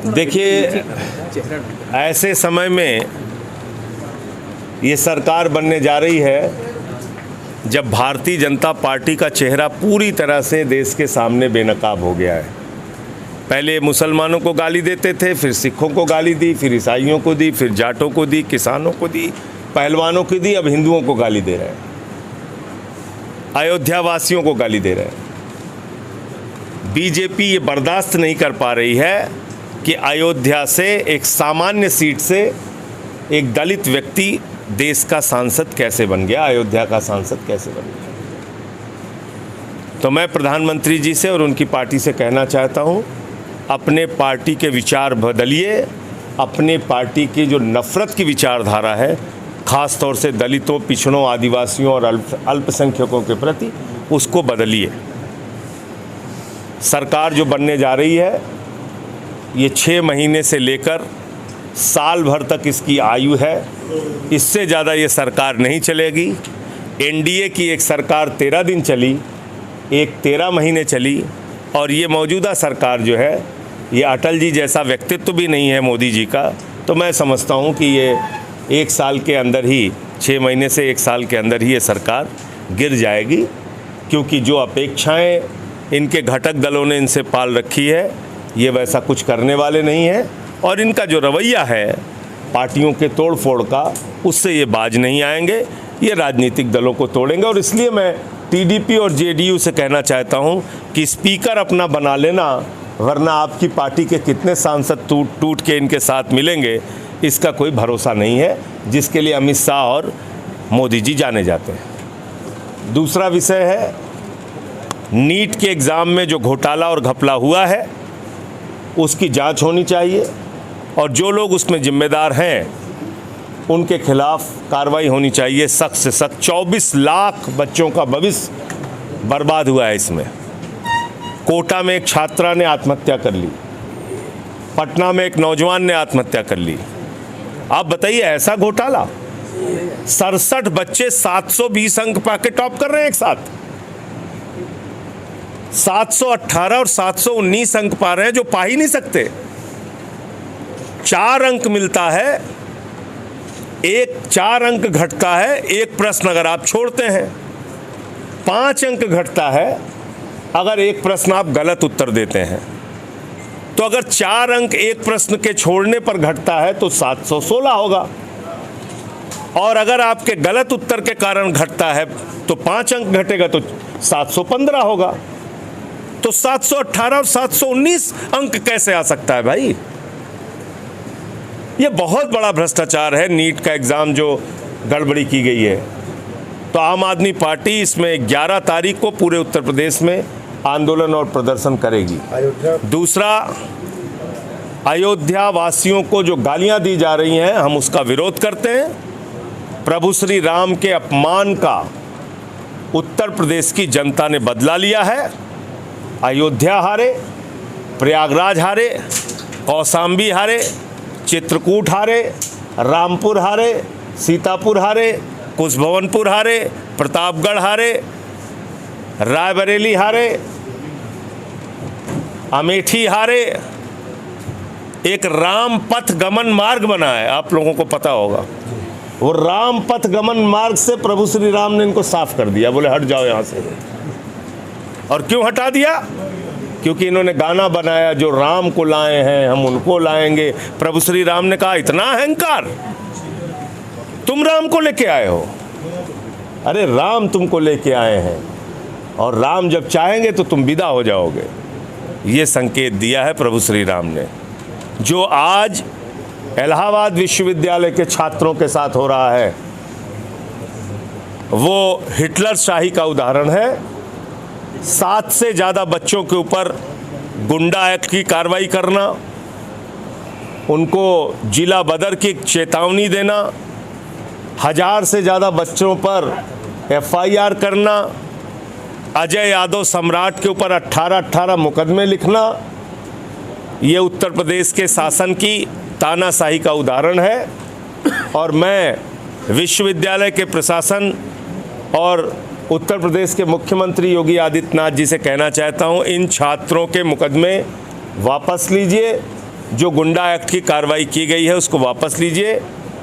देखिए, ऐसे समय में ये सरकार बनने जा रही है जब भारतीय जनता पार्टी का चेहरा पूरी तरह से देश के सामने बेनकाब हो गया है। पहले मुसलमानों को गाली देते थे, फिर सिखों को गाली दी, फिर ईसाइयों को दी, फिर जाटों को दी, किसानों को दी, पहलवानों को दी, अब हिंदुओं को गाली दे रहे हैं, अयोध्या वासियों को गाली दे रहे हैं। बीजेपी ये बर्दाश्त नहीं कर पा रही है कि अयोध्या से एक सामान्य सीट से एक दलित व्यक्ति देश का सांसद कैसे बन गया, अयोध्या का सांसद कैसे बन गया। तो मैं प्रधानमंत्री जी से और उनकी पार्टी से कहना चाहता हूं, अपने पार्टी के विचार बदलिए, अपने पार्टी की जो नफ़रत की विचारधारा है, ख़ास तौर से दलितों, पिछड़ों, आदिवासियों और अल्पसंख्यकों के प्रति, उसको बदलिए। सरकार जो बनने जा रही है, ये 6 महीने से लेकर साल भर तक इसकी आयु है, इससे ज़्यादा ये सरकार नहीं चलेगी। एनडीए की एक सरकार 13 दिन चली, एक 13 महीने चली, और ये मौजूदा सरकार जो है, ये अटल जी जैसा व्यक्तित्व भी नहीं है मोदी जी का। तो मैं समझता हूँ कि ये 1 साल के अंदर ही, 6 महीने से 1 साल के अंदर ही ये सरकार गिर जाएगी, क्योंकि जो अपेक्षाएं इनके घटक दलों ने इनसे पाल रखी है, ये वैसा कुछ करने वाले नहीं हैं, और इनका जो रवैया है पार्टियों के तोड़ फोड़ का, उससे ये बाज नहीं आएंगे, ये राजनीतिक दलों को तोड़ेंगे। और इसलिए मैं टीडीपी और जेडीयू से कहना चाहता हूँ कि स्पीकर अपना बना लेना, वरना आपकी पार्टी के कितने सांसद टूट के इनके साथ मिलेंगे, इसका कोई भरोसा नहीं है, जिसके लिए अमित शाह और मोदी जी जाने जाते हैं। दूसरा विषय है, नीट के एग्ज़ाम में जो घोटाला और घपला हुआ है, उसकी जांच होनी चाहिए, और जो लोग उसमें जिम्मेदार हैं उनके खिलाफ कार्रवाई होनी चाहिए, सख्त से सख्त। 24 लाख बच्चों का भविष्य बर्बाद हुआ है इसमें। कोटा में एक छात्रा ने आत्महत्या कर ली, पटना में एक नौजवान ने आत्महत्या कर ली। आप बताइए, ऐसा घोटाला? 67 बच्चे 720 अंक पाके टॉप कर रहे हैं एक साथ, 718 और 719 अंक पा रहे हैं जो पा ही नहीं सकते। 4 अंक मिलता है, 4 अंक घटता है एक प्रश्न अगर आप छोड़ते हैं, 5 अंक घटता है अगर एक प्रश्न आप गलत उत्तर देते हैं। तो अगर 4 अंक एक प्रश्न के छोड़ने पर घटता है तो 716 होगा, और अगर आपके गलत उत्तर के कारण घटता है तो 5 अंक घटेगा तो 715 होगा। तो 718 और 719 अंक कैसे आ सकता है भाई? ये बहुत बड़ा भ्रष्टाचार है, नीट का एग्ज़ाम जो गड़बड़ी की गई है। तो आम आदमी पार्टी इसमें 11 तारीख को पूरे उत्तर प्रदेश में आंदोलन और प्रदर्शन करेगी। दूसरा, अयोध्या वासियों को जो गालियां दी जा रही हैं, हम उसका विरोध करते हैं। प्रभु श्री राम के अपमान का उत्तर प्रदेश की जनता ने बदला लिया है। अयोध्या हारे, प्रयागराज हारे, कौशाम्बी हारे, चित्रकूट हारे, रामपुर हारे, सीतापुर हारे, कुशभवनपुर हारे, प्रतापगढ़ हारे, रायबरेली हारे, अमेठी हारे। एक राम पथ गमन मार्ग बना है, आप लोगों को पता होगा। वो राम पथ गमन मार्ग से प्रभु श्री राम ने इनको साफ कर दिया, बोले हट जाओ यहाँ से। और क्यों हटा दिया? क्योंकि इन्होंने गाना बनाया, जो राम को लाए हैं हम उनको लाएंगे। प्रभु श्री राम ने कहा, इतना अहंकार, तुम राम को लेके आए हो? अरे राम तुमको लेके आए हैं, और राम जब चाहेंगे तो तुम विदा हो जाओगे। ये संकेत दिया है प्रभु श्री राम ने। जो आज इलाहाबाद विश्वविद्यालय के छात्रों के साथ हो रहा है, वो हिटलर शाही का उदाहरण है। 7 से ज़्यादा बच्चों के ऊपर गुंडा एक्ट की कार्रवाई करना, उनको जिला बदर की चेतावनी देना, 1000 से ज़्यादा बच्चों पर FIR करना, अजय यादव सम्राट के ऊपर 18 मुकदमे लिखना, ये उत्तर प्रदेश के शासन की तानाशाही का उदाहरण है। और मैं विश्वविद्यालय के प्रशासन और उत्तर प्रदेश के मुख्यमंत्री योगी आदित्यनाथ जी से कहना चाहता हूं, इन छात्रों के मुकदमे वापस लीजिए, जो गुंडा एक्ट की कार्रवाई की गई है उसको वापस लीजिए।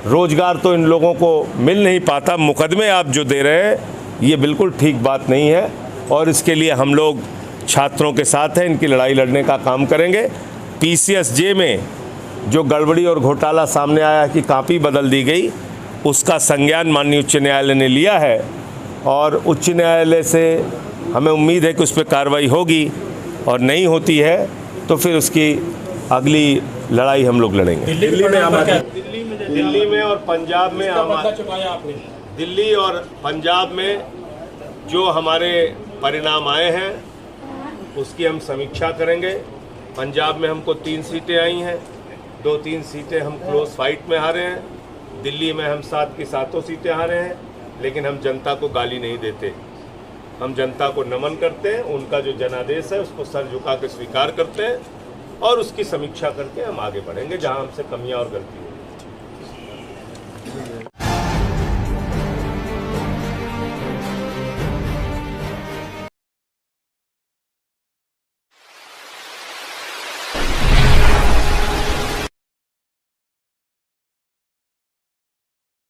रोजगार तो इन लोगों को मिल नहीं पाता, मुकदमे आप जो दे रहे हैं ये बिल्कुल ठीक बात नहीं है और इसके लिए हम लोग छात्रों के साथ हैं, इनकी लड़ाई लड़ने का काम करेंगे। PCSJ में जो गड़बड़ी और घोटाला सामने आया कि कॉपी बदल दी गई, उसका संज्ञान माननीय उच्च न्यायालय ने लिया है और उच्च न्यायालय से हमें उम्मीद है कि उस पर कार्रवाई होगी और नहीं होती है तो फिर उसकी अगली लड़ाई हम लोग लड़ेंगे। दिल्ली में और पंजाब में दिल्ली और पंजाब में जो हमारे परिणाम आए हैं उसकी हम समीक्षा करेंगे। पंजाब में हमको 3 सीटें आई हैं, 2-3 सीटें हम क्लोज फाइट में हारे हैं। दिल्ली में हम 7 की 7 सीटें हारे हैं, लेकिन हम जनता को गाली नहीं देते, हम जनता को नमन करते हैं। उनका जो जनादेश है उसको सर झुका के स्वीकार करते हैं और उसकी समीक्षा करके हम आगे बढ़ेंगे जहां हमसे कमियां और गलती हुई।